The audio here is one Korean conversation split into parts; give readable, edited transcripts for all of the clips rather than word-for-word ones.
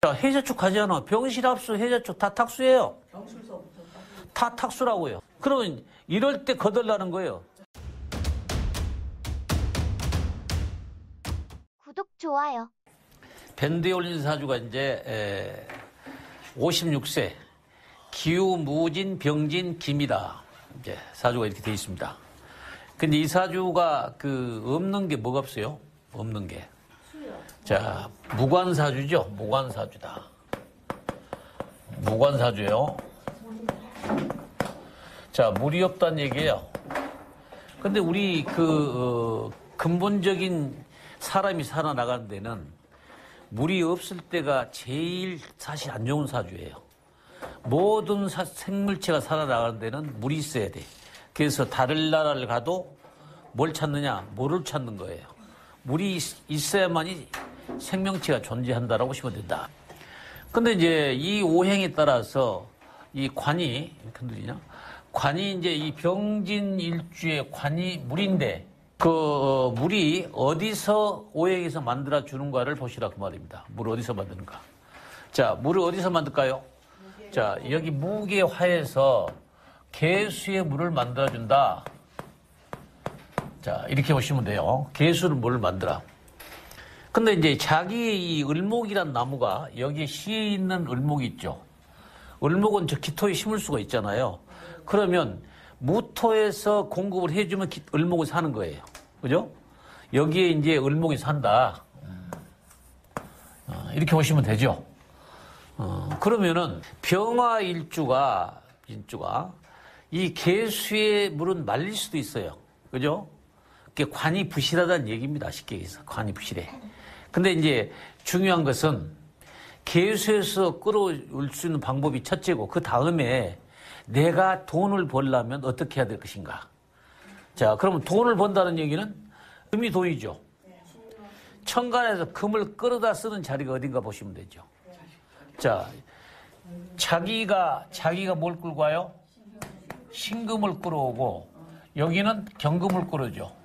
자, 해자축 하잖아. 병실합수, 해자축 다 탁수예요. 다 탁수라고요. 그러면 이럴 때 거덜나는 거예요. 구독, 좋아요. 밴드에 올린 사주가 이제 56세 기우무진 병진 김이다. 이제 사주가 이렇게 되어 있습니다. 근데 이 사주가 없는 게 뭐가 없어요? 없는 게. 자, 무관사주죠? 무관사주다. 무관사주예요. 자, 물이 없다는 얘기예요. 근데 우리 근본적인 사람이 살아나가는 데는 물이 없을 때가 제일 사실 안 좋은 사주예요. 모든 생물체가 살아나가는 데는 물이 있어야 돼. 그래서 다른 나라를 가도 뭘 찾느냐? 물을 찾는 거예요. 물이 있어야만이 생명체가 존재한다라고 보시면 된다. 근데 이제 이 오행에 따라서 이 관이, 흔들리냐? 관이 이제 이 병진 일주의 관이 물인데, 물이 어디서 오행에서 만들어 주는가를 보시라 그 말입니다. 물을 어디서 만드는가. 자, 물을 어디서 만들까요? 자, 여기 무게화에서 개수의 물을 만들어 준다. 자, 이렇게 보시면 돼요. 개수를 물을 만들어. 근데 이제 자기 이 을목이란 나무가 여기에 시에 있는 을목이 있죠. 을목은 저 기토에 심을 수가 있잖아요. 그러면 무토에서 공급을 해주면 을목은 사는 거예요. 그죠? 여기에 이제 을목이 산다. 이렇게 보시면 되죠. 그러면은 병화일주가 이 개수의 물은 말릴 수도 있어요. 그죠? 그게 관이 부실하다는 얘기입니다. 쉽게 얘기해서. 관이 부실해. 근데 이제 중요한 것은 개수에서 끌어올 수 있는 방법이 첫째고, 그 다음에 내가 돈을 벌려면 어떻게 해야 될 것인가. 자, 그러면 돈을 번다는 얘기는 금이 돈이죠. 천간에서 금을 끌어다 쓰는 자리가 어딘가 보시면 되죠. 자, 자기가 뭘 끌고 와요? 신금을 끌어오고, 여기는 경금을 끌어줘.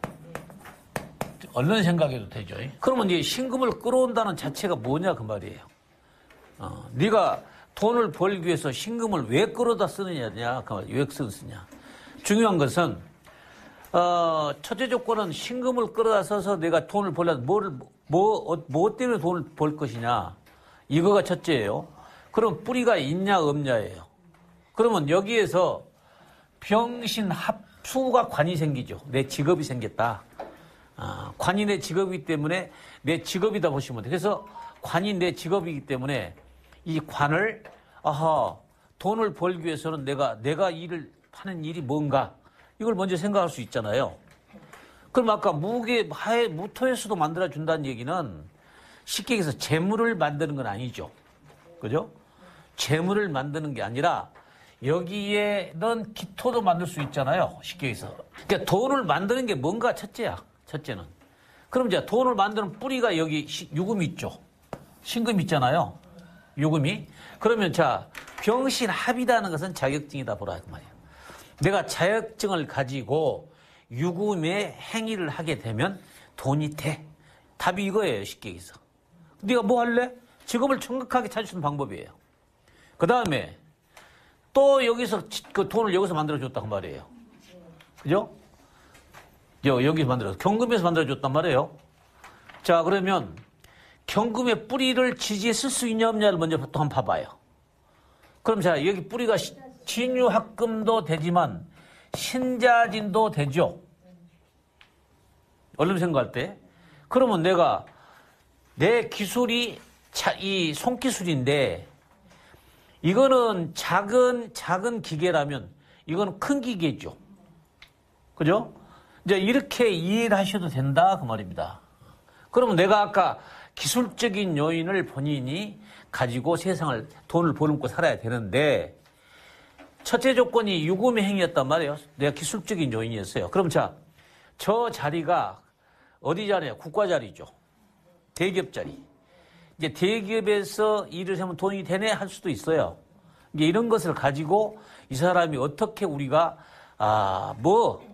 얼른 생각해도 되죠. 그러면 이제 신금을 끌어온다는 자체가 뭐냐 그 말이에요. 네가 돈을 벌기 위해서 신금을 왜 끌어다 쓰느냐, 왜 쓰느냐. 중요한 것은 첫째 조건은 신금을 끌어다 써서 내가 돈을 벌려면 뭐 때문에 돈을 벌 것이냐. 이거가 첫째예요. 그럼 뿌리가 있냐 없냐예요. 그러면 여기에서 병신 합수가 관이 생기죠. 내 직업이 생겼다. 관이 내 직업이기 때문에 내 직업이다 보시면 돼요. 그래서 관이 내 직업이기 때문에 이 관을 돈을 벌기 위해서는 내가 일을 하는 일이 뭔가 이걸 먼저 생각할 수 있잖아요. 그럼 아까 무토에서도 만들어 준다는 얘기는 쉽게 얘기해서 재물을 만드는 건 아니죠. 그죠? 재물을 만드는 게 아니라 여기에는 기토도 만들 수 있잖아요. 쉽게 얘기해서. 그러니까 돈을 만드는 게 뭔가 첫째야. 첫째는. 그럼 이제 돈을 만드는 뿌리가 여기 유금이 있죠. 신금 있잖아요. 유금이. 그러면 자, 병신합이라는 것은 자격증이다 보라 그 말이에요. 내가 자격증을 가지고 유금의 행위를 하게 되면 돈이 돼. 답이 이거예요. 쉽게 얘기해서. 네가 뭐 할래? 직업을 정확하게 찾을 수 있는 방법이에요. 그 다음에 또 여기서 그 돈을 여기서 만들어줬다 그 말이에요. 그죠? 여기서 만들어서 경금에서 만들어줬단 말이에요. 자, 그러면 경금의 뿌리를 지지에 쓸 수 있냐 없냐를 먼저 또 한번 봐봐요. 그럼 자, 여기 뿌리가 진유합금도 되지만 신자진도 되죠. 얼른 생각할 때. 그러면 내 기술이 이 손기술인데 이거는 작은 기계라면 이거는 큰 기계죠. 그죠? 이제 이렇게 이해를 하셔도 된다 그 말입니다. 그러면 내가 아까 기술적인 요인을 본인이 가지고 돈을 벌고 살아야 되는데 첫째 조건이 유금의 행위였단 말이에요. 내가 기술적인 요인이었어요. 그럼 자, 저 자리가 어디 자리냐? 국가 자리죠. 대기업 자리. 이제 대기업에서 일을 하면 돈이 되네 할 수도 있어요. 이제 이런 것을 가지고 이 사람이 어떻게 우리가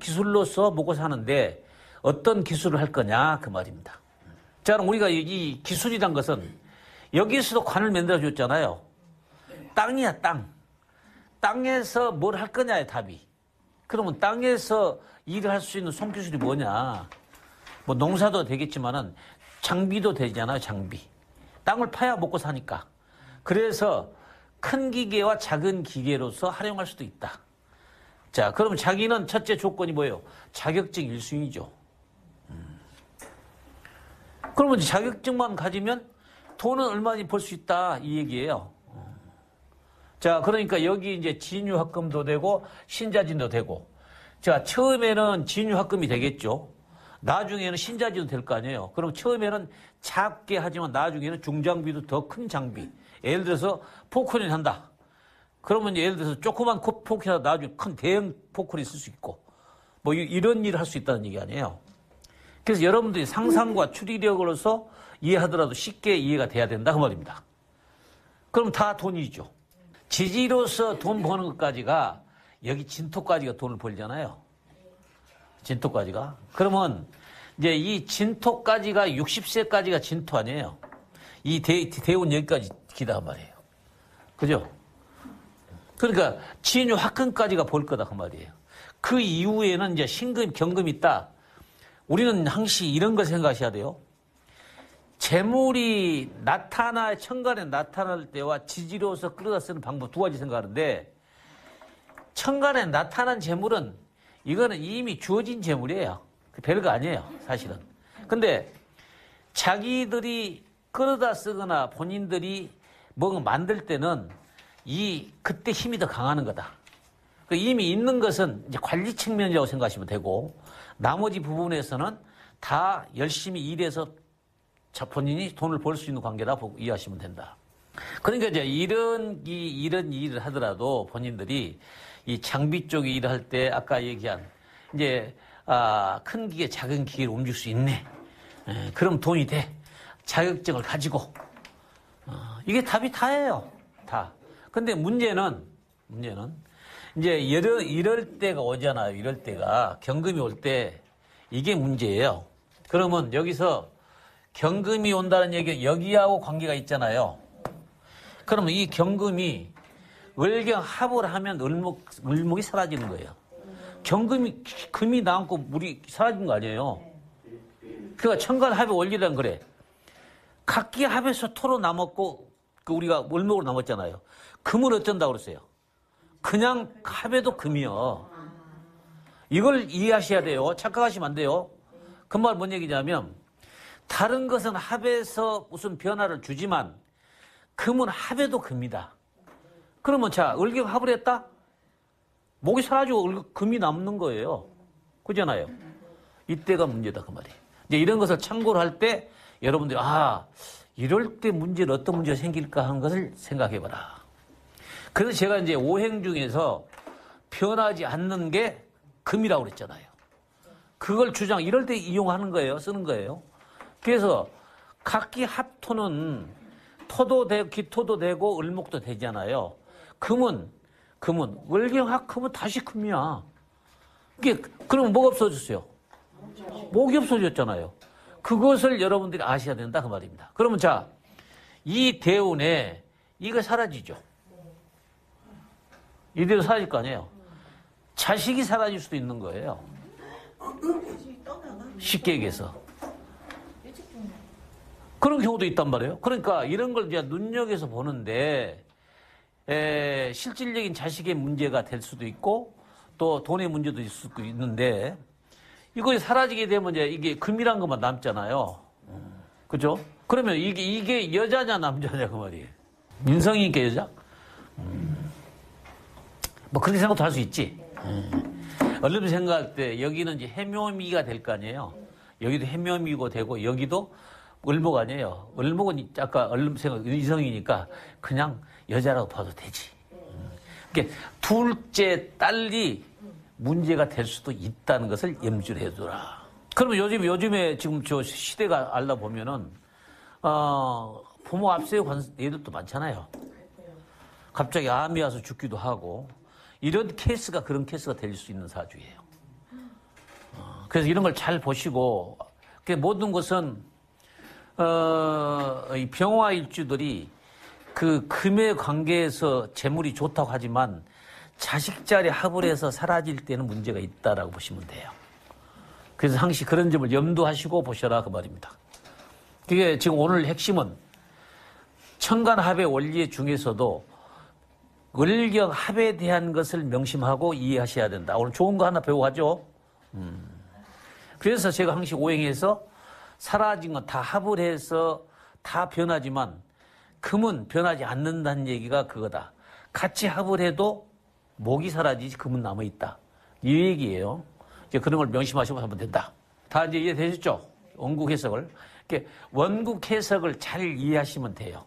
기술로서 먹고 사는데 어떤 기술을 할 거냐 그 말입니다. 자, 그럼 우리가 이 기술이란 것은 여기서도 관을 만들어 줬잖아요. 땅이야, 땅. 땅에서 뭘 할 거냐의 답이. 그러면 땅에서 일을 할 수 있는 손기술이 뭐냐. 뭐 농사도 되겠지만은 장비도 되잖아요, 장비. 땅을 파야 먹고 사니까. 그래서 큰 기계와 작은 기계로서 활용할 수도 있다. 자, 그럼 자기는 첫째 조건이 뭐예요? 자격증 1순위죠. 그러면 자격증만 가지면 돈은 얼마나 벌 수 있다, 이 얘기예요. 자, 그러니까 여기 이제 진유학금도 되고 신자진도 되고. 자, 처음에는 진유학금이 되겠죠. 나중에는 신자진도 될 거 아니에요. 그럼 처음에는 작게 하지만 나중에는 중장비도 더 큰 장비. 예를 들어서 포크레인 한다. 그러면 예를 들어서 조그만 포크레인 하다 나중에 큰 대형 포크레인 쓸 수 있고. 뭐 이런 일을 할 수 있다는 얘기 아니에요. 그래서 여러분들이 상상과 추리력으로서 이해하더라도 쉽게 이해가 돼야 된다, 그 말입니다. 그럼 다 돈이죠. 지지로서 돈 버는 것까지가 여기 진토까지가 돈을 벌잖아요. 진토까지가. 그러면 이제 이 진토까지가 60세까지가 진토 아니에요. 이 대운 여기까지 기다 말이에요. 그죠? 그러니까 진유 학금까지가 벌 거다 그 말이에요. 그 이후에는 이제 신금, 경금이 있다. 우리는 항시 이런 걸 생각하셔야 돼요. 재물이 천간에 나타날 때와 지지로서 끌어다 쓰는 방법 두 가지 생각하는데, 천간에 나타난 재물은 이거는 이미 주어진 재물이에요. 별거 아니에요, 사실은. 근데 자기들이 끌어다 쓰거나 본인들이 뭔가 만들 때는 그때 힘이 더 강하는 거다. 이미 있는 것은 이제 관리 측면이라고 생각하시면 되고, 나머지 부분에서는 다 열심히 일해서 본인이 돈을 벌 수 있는 관계다 보고 이해하시면 된다. 그러니까 이제 이런 일을 하더라도 본인들이 이 장비 쪽 일을 할 때 아까 얘기한 이제 큰 기계, 작은 기계를 옮길 수 있네. 그럼 돈이 돼. 자격증을 가지고. 이게 답이 다예요. 다. 근데 문제는 이제 이럴 때가 오잖아요. 이럴 때가. 경금이 올 때 이게 문제예요. 그러면 여기서 경금이 온다는 얘기가 여기하고 관계가 있잖아요. 그러면 이 경금이 을경합을 하면 을목이 사라지는 거예요. 금이 남고 물이 사라진 거 아니에요. 그러니까 천간합의 원리란 그래. 각기 합에서 토로 남았고 우리가 을목으로 남았잖아요. 금은 어쩐다고 그랬어요? 그냥 합에도 금이요. 이걸 이해하셔야 돼요. 착각하시면 안 돼요. 그 말 뭔 얘기냐면 다른 것은 합에서 무슨 변화를 주지만 금은 합에도 금이다. 그러면 자, 을경합을 했다? 목이 사라지고 금이 남는 거예요. 그잖아요. 이때가 문제다 그 말이에요. 이제 이런 것을 참고를 할 때 여러분들이 이럴 때 문제는 어떤 문제가 생길까 하는 것을 생각해봐라. 그래서 제가 이제 오행 중에서 변하지 않는 게 금이라고 그랬잖아요. 그걸 이럴 때 이용하는 거예요. 쓰는 거예요. 그래서 각기 합토는 토도 되고 기토도 되고 을목도 되잖아요. 금은 을경합금은 다시 금이야. 그러면 뭐가 없어졌어요? 목이 없어졌잖아요. 그것을 여러분들이 아셔야 된다 그 말입니다. 그러면 자, 이 대운에 이거 사라지죠. 이대로 사라질 거 아니에요. 자식이 사라질 수도 있는 거예요. 쉽게 얘기해서. 그런 경우도 있단 말이에요. 그러니까 이런 걸 이제 눈여겨서 보는데 실질적인 자식의 문제가 될 수도 있고 또 돈의 문제도 있을 수도 있는데 이거 사라지게 되면 이게 금이란 것만 남잖아요. 그죠? 그러면 이게 여자냐 남자냐 그 말이에요. 인성이니까 여자? 뭐 그렇게 생각도 할 수 있지. 얼른 생각할 때 여기는 이제 해묘미가 될 거 아니에요. 여기도 해묘미고 되고 여기도 을목 아니에요. 을목은 아까 얼른 생각 이성이니까 그냥 여자라고 봐도 되지. 그러니까 둘째 딸이 문제가 될 수도 있다는 것을 염두를 해두라. 그러면 요즘에 지금 저 시대가 알아보면은 부모 앞세워 간 애들도 많잖아요. 갑자기 암이 와서 죽기도 하고 이런 케이스가 그런 케이스가 될 수 있는 사주예요. 그래서 이런 걸 잘 보시고 모든 것은 이 병화 일주들이 그 금의 관계에서 재물이 좋다고 하지만 자식 자리 합을 해서 사라질 때는 문제가 있다라고 보시면 돼요. 그래서 항시 그런 점을 염두하시고 보셔라 그 말입니다. 그게 지금 오늘 핵심은 천간합의 원리 중에서도 을경합에 대한 것을 명심하고 이해하셔야 된다. 오늘 좋은 거 하나 배워가죠. 그래서 제가 항시 오행해서 사라진 건 다 합을 해서 다 변하지만 금은 변하지 않는다는 얘기가 그거다. 같이 합을 해도 목이 사라지지 금은 남아있다. 이 얘기예요. 이제 그런 걸 명심하시고 하면 된다. 다 이제 이해되셨죠? 원국 해석을. 이렇게 원국 해석을 잘 이해하시면 돼요.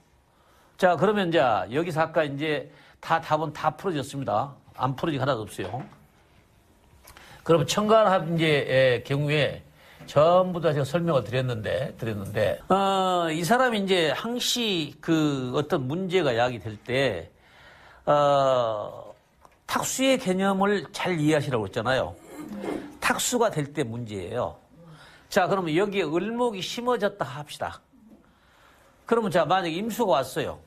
자, 그러면 이제 여기서 아까 이제 답은 다 풀어졌습니다. 안 풀어진 게 하나도 없어요. 그럼 천간합의 경우에 전부 다 제가 설명을 드렸는데, 이 사람이 이제 항시 그 어떤 문제가 야기될 때, 탁수의 개념을 잘 이해하시라고 했잖아요. 탁수가 될 때 문제예요. 자, 그러면 여기에 을목이 심어졌다 합시다. 그러면 자, 만약에 임수가 왔어요.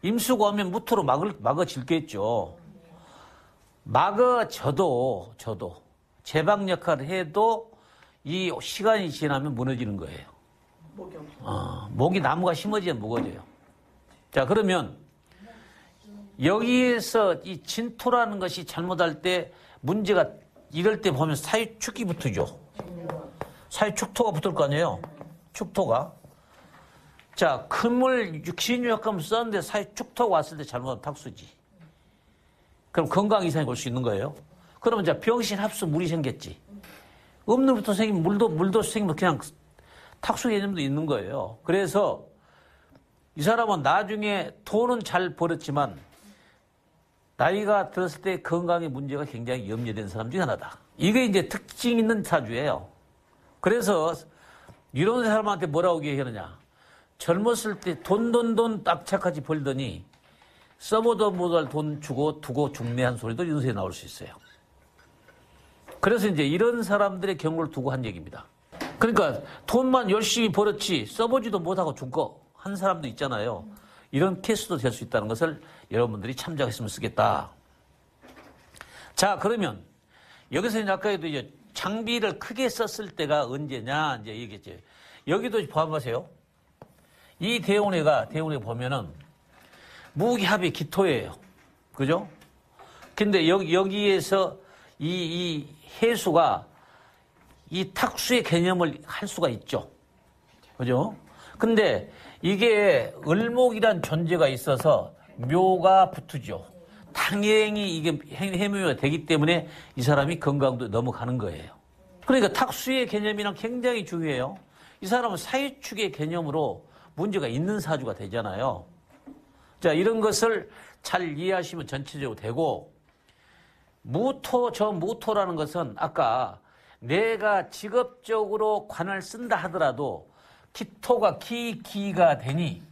임수가 오면 무토로 막아질겠죠. 막아져도 제방 역할을 해도 이 시간이 지나면 무너지는 거예요. 목이 나무가 심어지면 무거워져요. 자, 그러면 여기에서 이 진토라는 것이 잘못할 때 문제가 이럴 때 보면 사유축이 붙죠. 사유축토가 붙을 거 아니에요. 축토가. 자, 금을 진유역금 썼는데 사유축토가 왔을 때 잘못하면 탁수지. 그럼 건강 이상이 올 수 있는 거예요. 그러면 이제 병신 합수 물이 생겼지. 없는 것도 생기면 물도 생기면 그냥 탁수 개념도 있는 거예요. 그래서 이 사람은 나중에 돈은 잘 벌었지만 나이가 들었을 때 건강의 문제가 굉장히 염려된 사람 중에 하나다. 이게 이제 특징 있는 사주예요. 그래서 이런 사람한테 뭐라고 얘기하느냐. 젊었을 때 돈 딱착같이 벌더니 써보도 못할 돈 주고 두고 중매한 소리도 윤세에 나올 수 있어요. 그래서 이제 이런 사람들의 경우를 두고 한 얘기입니다. 그러니까 돈만 열심히 벌었지 써보지도 못하고 죽고 한 사람도 있잖아요. 이런 케이스도 될 수 있다는 것을 여러분들이 참작했으면 쓰겠다. 자, 그러면 여기서 이제 아까도 이제 장비를 크게 썼을 때가 언제냐 이제 얘기했죠. 여기도 포함하세요. 이 대운에 보면은 무기합이 기토예요. 그죠? 근데 여기에서 이 해수가 이 탁수의 개념을 할 수가 있죠. 그죠? 근데 이게 을목이란 존재가 있어서 묘가 붙으죠. 당연히 이게 해묘가 되기 때문에 이 사람이 건강도 넘어가는 거예요. 그러니까 탁수의 개념이랑 굉장히 중요해요. 이 사람은 사유축의 개념으로 문제가 있는 사주가 되잖아요. 자, 이런 것을 잘 이해하시면 전체적으로 되고, 무토라는 것은 아까 내가 직업적으로 관을 쓴다 하더라도 기토가 기가 되니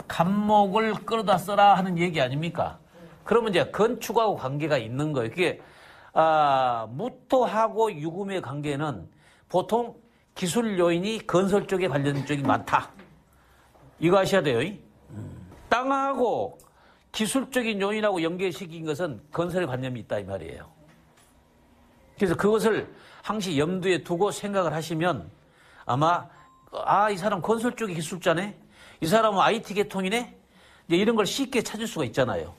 간목을 끌어다 써라 하는 얘기 아닙니까? 그러면 이제 건축하고 관계가 있는 거예요. 그게 무토하고 유금의 관계는 보통 기술 요인이 건설 쪽에 관련된 쪽이 많다. 이거 아셔야 돼요. 땅하고 기술적인 요인하고 연계시킨 것은 건설에 관념이 있다 이 말이에요. 그래서 그것을 항시 염두에 두고 생각을 하시면 아마 이 사람 건설 쪽의 기술자네? 이 사람은 IT 계통이네? 이제 이런 걸 쉽게 찾을 수가 있잖아요.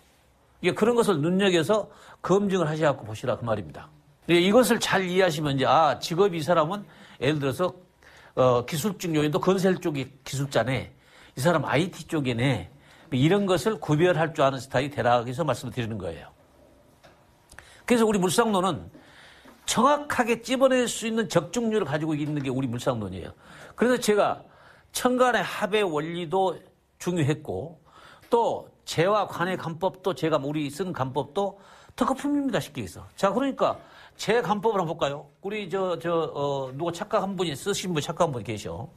이게 그런 것을 눈여겨서 검증을 하셔갖고 보시라 그 말입니다. 이것을 잘 이해하시면 이제 직업이 이 사람은 예를 들어서 기술적 요인도 건설 쪽의 기술자네. 이 사람 IT 쪽이네. 이런 것을 구별할 줄 아는 스타일이 되라 해서 말씀을 드리는 거예요. 그래서 우리 물상론은 정확하게 찝어낼 수 있는 적중률을 가지고 있는 게 우리 물상론이에요. 그래서 제가 천간의 합의 원리도 중요했고 또 재와 관의 간법도 제가 우리 쓴 간법도 특허품입니다. 쉽게 해서. 자, 그러니까 제 간법을 한번 볼까요? 우리 누가 착각한 분이 쓰신 분 착각한 분이 계셔.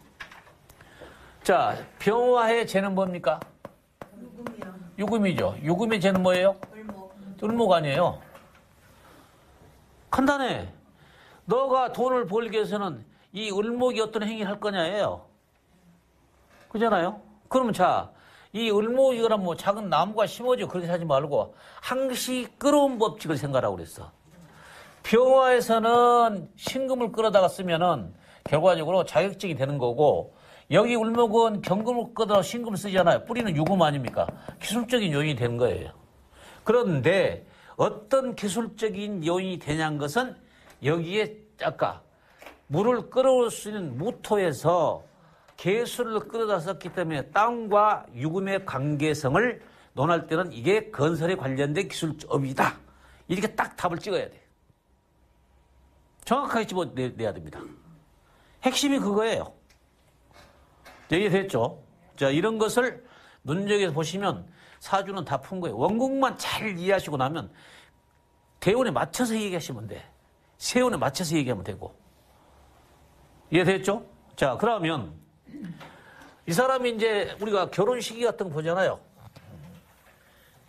자, 병화의 재는 뭡니까? 유금이죠. 유금의 재는 뭐예요? 을목 아니에요. 간단해. 너가 돈을 벌기 위해서는 이 을목이 어떤 행위를 할 거냐예요. 그잖아요? 그러면 자, 이 을목 이거랑 뭐 작은 나무가 심어져. 그렇게 하지 말고 항시 끌어온 법칙을 생각하라고 그랬어. 병화에서는 신금을 끌어다가 쓰면은 결과적으로 자격증이 되는 거고, 여기 을목은 경금을 끌어다가 신금을 쓰잖아요. 뿌리는 유금 아닙니까? 기술적인 요인이 되는 거예요. 그런데 어떤 기술적인 요인이 되냐는 것은 여기에 아까 물을 끌어올 수 있는 무토에서 개수를 끌어다 썼기 때문에 땅과 유금의 관계성을 논할 때는 이게 건설에 관련된 기술업이다. 이렇게 딱 답을 찍어야 돼. 정확하게 집어내야 됩니다. 핵심이 그거예요. 이해됐죠? 자, 이런 것을 눈여겨서 보시면 사주는 다 푼 거예요. 원국만 잘 이해하시고 나면 대운에 맞춰서 얘기하시면 돼. 세운에 맞춰서 얘기하면 되고. 이해됐죠? 자, 그러면 이 사람이 이제 우리가 결혼 시기 같은 거 보잖아요.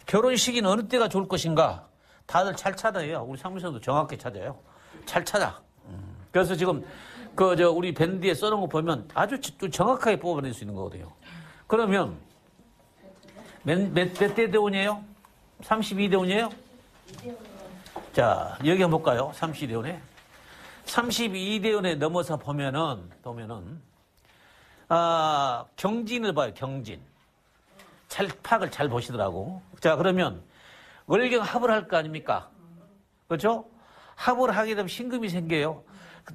결혼 시기는 어느 때가 좋을 것인가? 다들 잘 찾아요. 우리 상무선도 정확히 찾아요. 잘 찾아. 그래서 지금 우리 밴드에 써놓은 거 보면 아주 정확하게 뽑아낼 수 있는 거거든요. 그러면 몇 대 대운이에요? 32대 운이에요? 자, 여기 한번 볼까요? 32대 운에. 32대 운에 넘어서 보면은 경진을 봐요. 경진. 파악을 잘 보시더라고. 자, 그러면 월경 합을 할 거 아닙니까? 그렇죠? 합을 하게 되면 신금이 생겨요.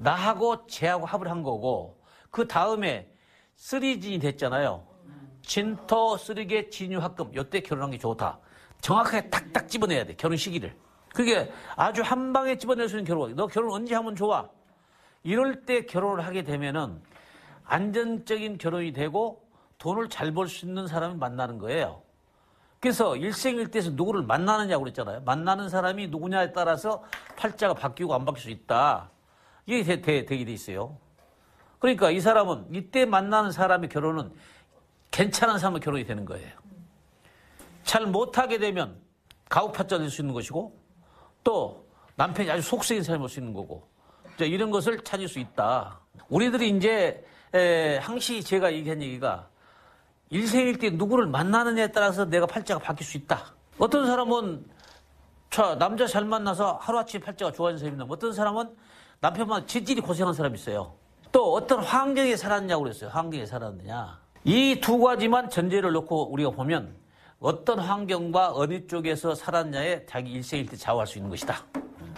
나하고 쟤하고 합을 한 거고, 그 다음에 쓰리진이 됐잖아요. 진토, 쓰리개, 진유, 합금. 이때 결혼한 게 좋다. 정확하게 탁탁 집어내야 돼. 결혼 시기를. 그게 아주 한 방에 집어낼 수 있는 결혼. 너 결혼 언제 하면 좋아? 이럴 때 결혼을 하게 되면은 안정적인 결혼이 되고 돈을 잘 벌 수 있는 사람이 만나는 거예요. 그래서 일생일대에서 누구를 만나느냐고 그랬잖아요. 만나는 사람이 누구냐에 따라서 팔자가 바뀌고 안 바뀔 수 있다. 이게 되게 돼 있어요. 그러니까 이 사람은 이때 만나는 사람의 결혼은 괜찮은 사람의 결혼이 되는 거예요. 잘 못하게 되면 가혹파자 될 수 있는 것이고, 또 남편이 아주 속색인 사람이 올 수 있는 거고, 이런 것을 찾을 수 있다. 우리들이 이제 항시 제가 얘기한 얘기가 일생일대 누구를 만나느냐에 따라서 내가 팔자가 바뀔 수 있다. 어떤 사람은 남자 잘 만나서 하루아침에 팔자가 좋아지는 사람이 있는데, 어떤 사람은 남편만 질질이 고생한 사람이 있어요. 또 어떤 환경에 살았냐고 그랬어요. 환경에 살았느냐. 이 두 가지만 전제를 놓고 우리가 보면 어떤 환경과 어느 쪽에서 살았냐에 자기 일생일대 좌우할 수 있는 것이다.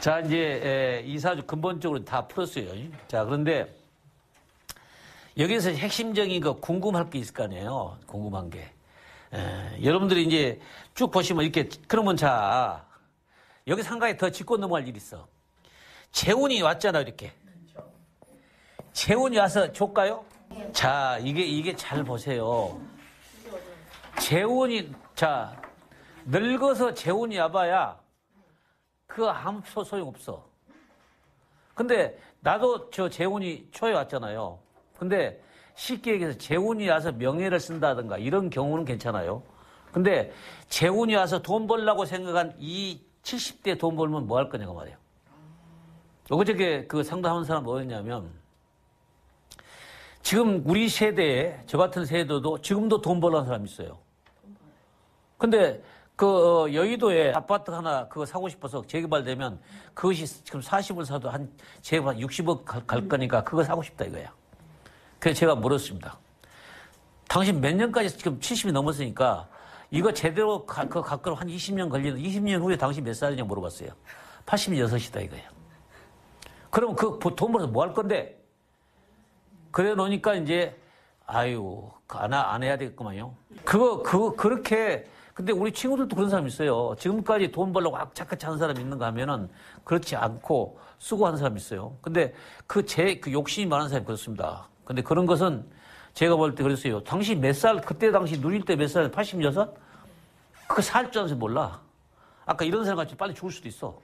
자, 이제 이 사주 근본적으로 다 풀었어요. 자, 그런데 여기서 핵심적인 거 궁금할 게 있을 거 아니에요. 궁금한 게. 여러분들이 이제 쭉 보시면 이렇게, 그러면 자, 여기 상가에 더 짚고 넘어갈 일이 있어. 재운이 왔잖아, 이렇게. 재운이 와서 줄까요? 자, 이게 잘 보세요. 재운이, 자, 늙어서 재운이 와봐야 그거 아무 소용없어. 근데 나도 저 재운이 초에 왔잖아요. 근데 쉽게 얘기해서 재운이 와서 명예를 쓴다든가 이런 경우는 괜찮아요. 근데 재운이 와서 돈 벌려고 생각한 이 70대 돈 벌면 뭐 할 거냐고 말이에요. 어저께 그 상담하는 사람 뭐였냐면, 지금 우리 세대에, 저 같은 세대도 지금도 돈 벌려는 사람이 있어요. 근데 여의도에 아파트 하나 그거 사고 싶어서 재개발되면 그것이 지금 40을 사도 한 재개발 60억 갈 거니까 그거 사고 싶다 이거야. 그래서 제가 물었습니다. 당신 몇 년까지 지금 70이 넘었으니까 이거 제대로 가까워 한 20년 걸리는 20년 후에 당신 몇 살이냐 물어봤어요. 86이다 이거야. 그럼 그 돈 벌어서 뭐 할 건데? 그래 놓으니까 이제 아유 안 해야 되겠구만요. 그렇게. 근데 우리 친구들도 그런 사람 있어요. 지금까지 돈 벌려고 악착같이 하는 사람 있는가 하면은 그렇지 않고 쓰고 하는 사람 있어요. 근데 그 욕심이 많은 사람이 그렇습니다. 근데 그런 것은 제가 볼 때 그랬어요. 당신 몇 살, 그때 당시 누릴 때 몇 살, 86? 그거 살 줄 알아서 몰라. 아까 이런 사람 같이 빨리 죽을 수도 있어.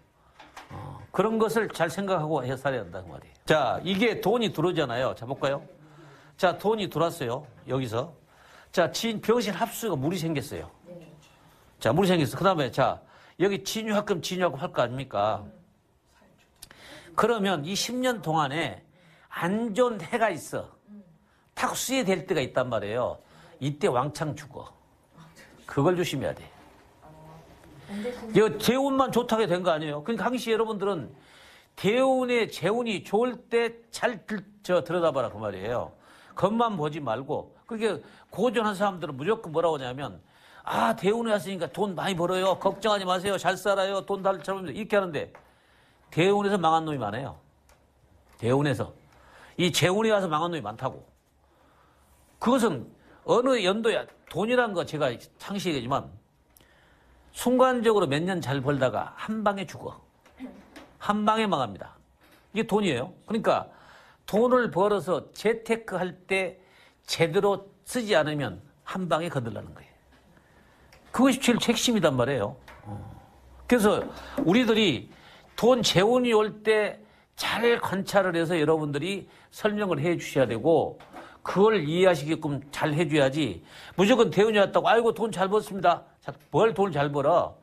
그런 것을 잘 생각하고 해서 살아야 한다는 말이에요. 자, 이게 돈이 들어오잖아요. 자, 볼까요? 자, 돈이 들어왔어요. 여기서. 자, 병신 합수가 물이 생겼어요. 자, 물이 생겼어. 그 다음에, 자, 여기 진유합금 할 거 아닙니까? 그러면 이 10년 동안에 안 좋은 해가 있어. 탁수해 될 때가 있단 말이에요. 이때 왕창 죽어. 그걸 조심해야 돼. 재운만 좋다게 된 거 아니에요? 그러니까 항시 여러분들은 대운의 재운이 좋을 때 잘 들여다봐라 그 말이에요. 겉만 보지 말고. 그게 고전한 사람들은 무조건 뭐라고 하냐면 아 대운에 왔으니까 돈 많이 벌어요. 걱정하지 마세요. 잘 살아요. 돈 잘 벌어요. 이렇게 하는데 대운에서 망한 놈이 많아요. 대운에서. 이 재운에 와서 망한 놈이 많다고. 그것은 어느 연도야 돈이란 거 제가 상시 얘기지만 순간적으로 몇 년 잘 벌다가 한 방에 죽어. 한 방에 망합니다. 이게 돈이에요. 그러니까 돈을 벌어서 재테크할 때 제대로 쓰지 않으면 한 방에 거들라는 거예요. 그것이 제일 핵심이단 말이에요. 그래서 우리들이 돈 재운이 올 때 잘 관찰을 해서 여러분들이 설명을 해 주셔야 되고 그걸 이해하시게끔 잘 해줘야지 무조건 대운이 왔다고 아이고 돈 잘 벌었습니다. 뭘 돈을 잘 벌어.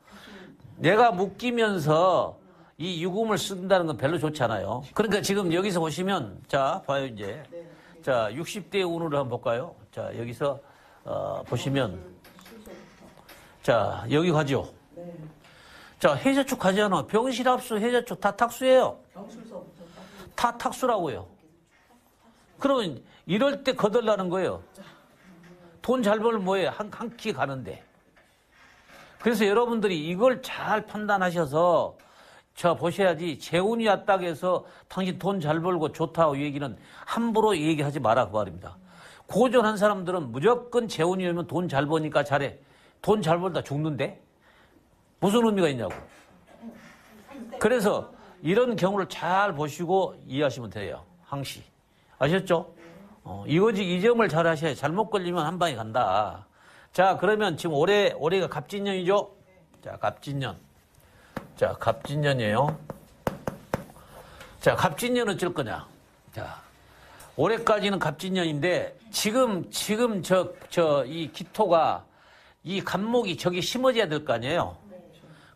내가 묶이면서 이 유금을 쓴다는 건 별로 좋지 않아요. 그러니까 지금 여기서 보시면 자 봐요 이제 자 60대 운으로 한번 볼까요. 자 여기서 보시면 자 여기 가죠. 자 해자축 가잖아. 병실합수 해자축 다 탁수예요. 다 탁수라고요. 그러면 이럴 때 거들라는 거예요. 돈 잘 벌면 뭐예요? 한 끼 가는데. 그래서 여러분들이 이걸 잘 판단하셔서 자 보셔야지 재운이 왔다고 해서 당신 돈 잘 벌고 좋다고 이 얘기는 함부로 얘기하지 마라 그 말입니다. 고전한 사람들은 무조건 재운이 오면 돈 잘 버니까 잘해. 돈 잘 벌다 죽는데? 무슨 의미가 있냐고. 그래서 이런 경우를 잘 보시고 이해하시면 돼요. 항시. 아셨죠? 이거지 이 점을 잘 하셔야 잘못 걸리면 한 방에 간다. 자 그러면 지금 올해가 갑진년이죠? 자 갑진년. 자 갑진년이에요. 자 갑진년은 어쩔 거냐? 자 올해까지는 갑진년인데 지금 이 기토가 이 갑목이 저기 심어져야 될 거 아니에요?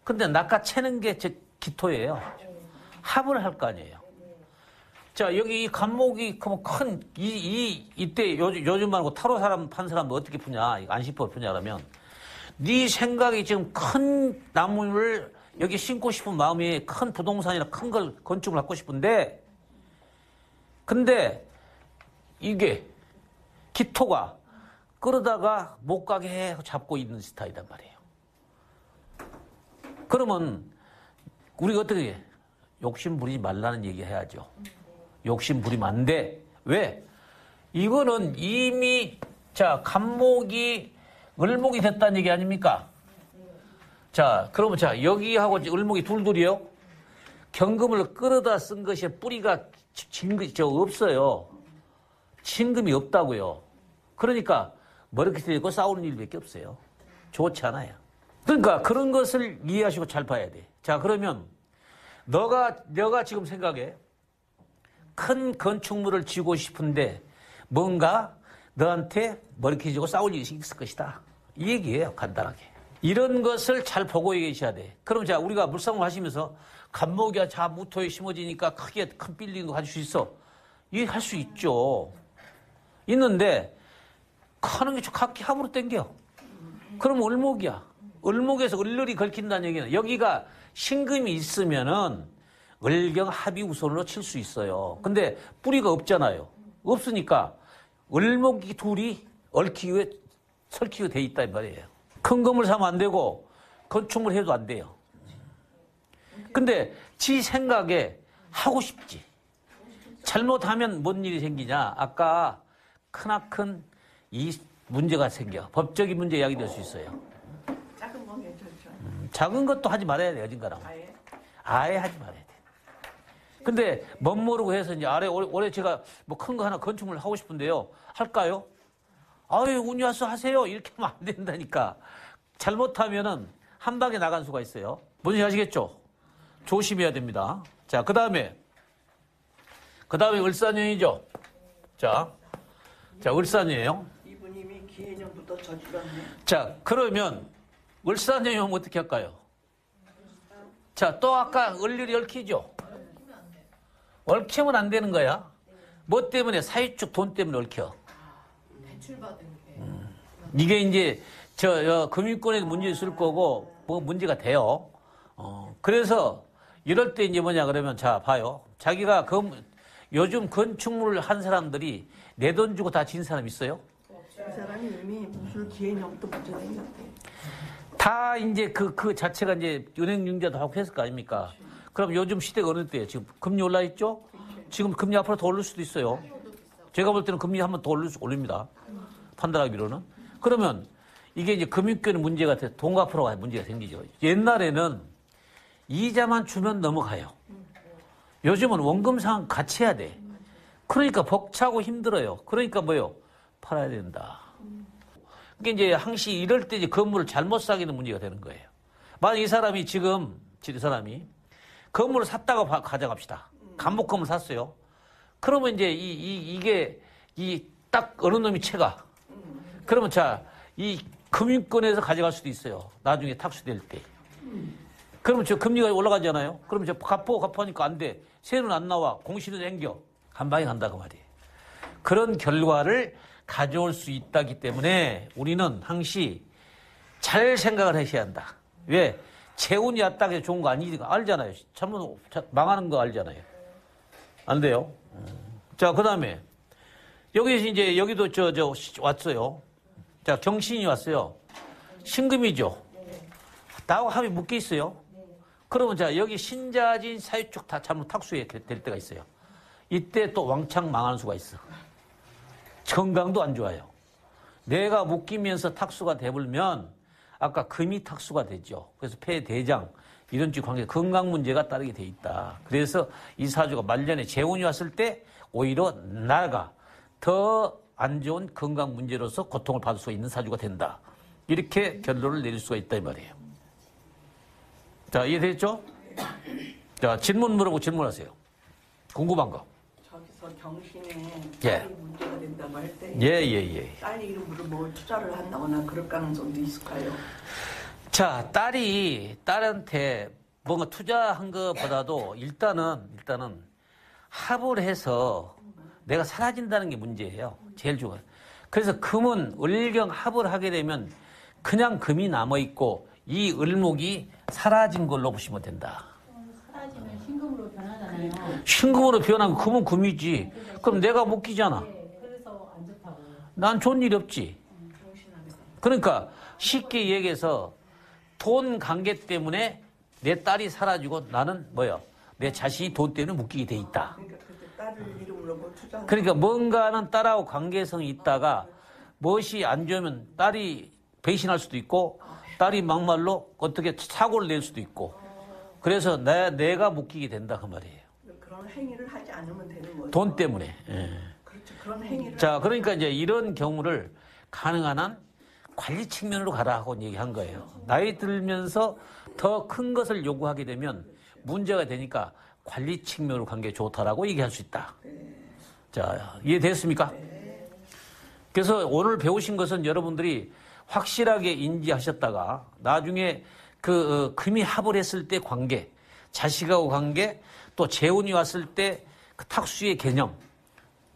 근데 낚아채는 게 저 기토예요. 합을 할 거 아니에요. 자, 여기 이 갑목이 큰, 이때 요즘 말고 타로 판 사람 어떻게 푸냐, 안시법 푸냐, 그러면, 네 생각이 지금 큰 나무를 여기 심고 싶은 마음이 큰 부동산이나 큰 걸 건축을 하고 싶은데, 근데 이게 기토가 끌어다가 못 가게 해 잡고 있는 스타일이란 말이에요. 그러면 우리가 어떻게 해? 욕심 부리지 말라는 얘기 해야죠. 욕심 부리면 안 돼. 왜? 이거는 이미 자 갑목이 을목이 됐다는 얘기 아닙니까? 자 그러면 자 여기하고 을목이 둘둘이요. 경금을 끌어다 쓴 것이 뿌리가 진금이 없어요. 진금이 없다고요. 그러니까 머리카락 들고 싸우는 일밖에 없어요. 좋지 않아요. 그러니까 그런 것을 이해하시고 잘 봐야 돼. 자 그러면 너가 지금 생각해 큰 건축물을 지고 싶은데 뭔가 너한테 머리카락 지고 싸울 일이 있을 것이다. 이 얘기예요. 간단하게. 이런 것을 잘 보고 계셔야 돼. 그럼 자 우리가 물상을 하시면서 갑목이야 자 무토에 심어지니까 크게 큰 빌딩도 가질 수 있어. 이게 할 수 있죠. 있는데 하는 게 각기 합으로 땡겨. 그럼 을목이야. 을목에서 을을이 걸킨다는 얘기는 여기가 신금이 있으면은 을경 합이 우선으로 칠 수 있어요. 근데 뿌리가 없잖아요. 없으니까 을목이 둘이 얽히고 설키고 돼 있다 이 말이에요. 큰 건물 사면 안 되고 건축물 해도 안 돼요. 근데 지 생각에 하고 싶지. 잘못하면 뭔 일이 생기냐. 아까 크나큰 이 문제가 생겨. 법적인 문제 이야기될 수 있어요. 작은 건 괜찮죠. 작은 것도 하지 말아야 돼, 어딘가랑. 아예 하지 말아야 돼. 근데 멋모르고 해서 이제 올해 제가 뭐 큰 거 하나 건축물 하고 싶은데요. 할까요? 아유, 운이 와서 하세요. 이렇게 하면 안 된다니까. 잘못하면은 한 방에 나간 수가 있어요. 뭔지 아시겠죠? 조심해야 됩니다. 자, 그 다음에 을사년이죠. 자, 을사년이에요. 이분 이미 기해년부터 저질렀네. 자, 그러면 을사년이 오면 어떻게 할까요? 자, 또 아까 을일이 얽히죠? 얽히면 안 되는 거야. 뭐 때문에? 사유축 돈 때문에 얽혀. 대출받은 게. 이게 이제 금융권에 문제 있을 거고 뭐 문제가 돼요. 그래서 이럴 때 이제 뭐냐 그러면 자 봐요. 자기가 요즘 건축물을 한 사람들이 내 돈 주고 다 진 사람 있어요? 그 사람이 이미 무술 기회령도 문제 생겼대. 다 이제 그 자체가 이제 은행 융자도 하고 했을 거 아닙니까? 그럼 요즘 시대가 어느 때예요? 지금 금리 올라 있죠? 지금 금리 앞으로 더 오를 수도 있어요. 제가 볼 때는 금리 한번 더 올립니다. 판단하기로는. 그러면 이게 이제 금융권 문제가 돼, 돈 갚으러 문제가 생기죠. 옛날에는 이자만 주면 넘어가요. 요즘은 원금 상환 같이 해야 돼. 그러니까 벅차고 힘들어요. 그러니까 뭐요? 팔아야 된다. 그게 이제 항시 이럴 때 이제 건물을 잘못 사기는 문제가 되는 거예요. 만약 이 사람이 지금, 이 사람이 건물을 샀다고 가져갑시다. 감목건물 샀어요. 그러면 이제 이게 딱 어느 놈이 채가. 그러면 자, 이 금융권에서 가져갈 수도 있어요. 나중에 탁수될 때. 그러면 저 금리가 올라가잖아요. 그러면 저 갚으니까 안 돼. 세는 안 나와. 공시는 앵겨. 한 방에 간다고 말이에요. 그런 결과를 가져올 수 있다기 때문에 우리는 항시 잘 생각을 하셔야 한다. 왜? 재운이 왔다고 해서 좋은 거 아니니까 알잖아요. 잘못 망하는 거 알잖아요. 안 돼요. 자, 그 다음에 여기 이제 여기도 왔어요. 자, 경신이 왔어요. 신금이죠. 나하고 합이 묶여 있어요. 그러면 자, 여기 신자진 사유축 다 잘못 탁수해 될 때가 있어요. 이때 또 왕창 망하는 수가 있어. 건강도 안 좋아요. 내가 묶이면서 탁수가 돼버리면 아까 금이 탁수가 되죠. 그래서 폐, 대장 이런 쪽 관계 건강 문제가 따르게 돼 있다. 그래서 이 사주가 말년에 재운이 왔을 때 오히려 나가 더 안 좋은 건강 문제로서 고통을 받을 수가 있는 사주가 된다. 이렇게 결론을 내릴 수가 있다 이 말이에요. 자, 이해됐죠? 자, 질문 물어보고 질문하세요. 궁금한 거. 저기서 경신에 예. 딸이 문제가 된다고 할 때 예. 딸 이름으로 뭐 투자를 한다거나 그럴 가능성도 있을까요? 자, 딸한테 뭔가 투자한 것보다도 일단은 합을 해서 내가 사라진다는 게 문제예요. 제일 중요한. 그래서 금은 을경 합을 하게 되면 그냥 금이 남아있고 이 을목이 사라진 걸로 보시면 된다. 사라지면 신금으로 변하잖아요. 신금으로 변하면 금은 금이지. 그럼 내가 못 끼잖아. 네, 그래서 안 좋다고. 난 좋은 일이 없지. 그러니까 쉽게 얘기해서 돈 관계 때문에 내 딸이 사라지고 나는 뭐야? 내 자신이 돈 때문에 묶이게 돼 있다. 그러니까 그때 딸을 이름으로 뭐 투자. 그러니까 뭔가는 딸하고 관계성이 있다가 무엇이 안 좋으면 딸이 배신할 수도 있고 딸이 막말로 어떻게 사고를 낼 수도 있고 그래서 내가 묶이게 된다 그 말이에요. 그런 행위를 하지 않으면 되는 거죠. 돈 때문에. 예. 그렇죠. 그런 행위를. 자, 그러니까 이제 이런 경우를 가능한 한 관리 측면으로 가라 하고 얘기한 거예요. 나이 들면서 더 큰 것을 요구하게 되면 문제가 되니까 관리 측면으로 간 게 좋다라고 얘기할 수 있다. 자, 이해됐습니까? 그래서 오늘 배우신 것은 여러분들이 확실하게 인지하셨다가 나중에 금이 합을 했을 때 관계, 자식하고 관계, 또 재운이 왔을 때 그 탁수의 개념,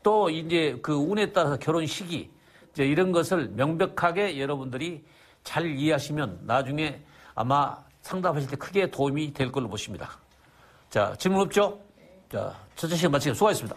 또 이제 그 운에 따라서 결혼 시기, 이제 이런 것을 명백하게 여러분들이 잘 이해하시면 나중에 아마 상담하실 때 크게 도움이 될 걸로 보십니다. 자, 질문 없죠? 자, 첫째 시간 마치겠습니다. 수고하셨습니다.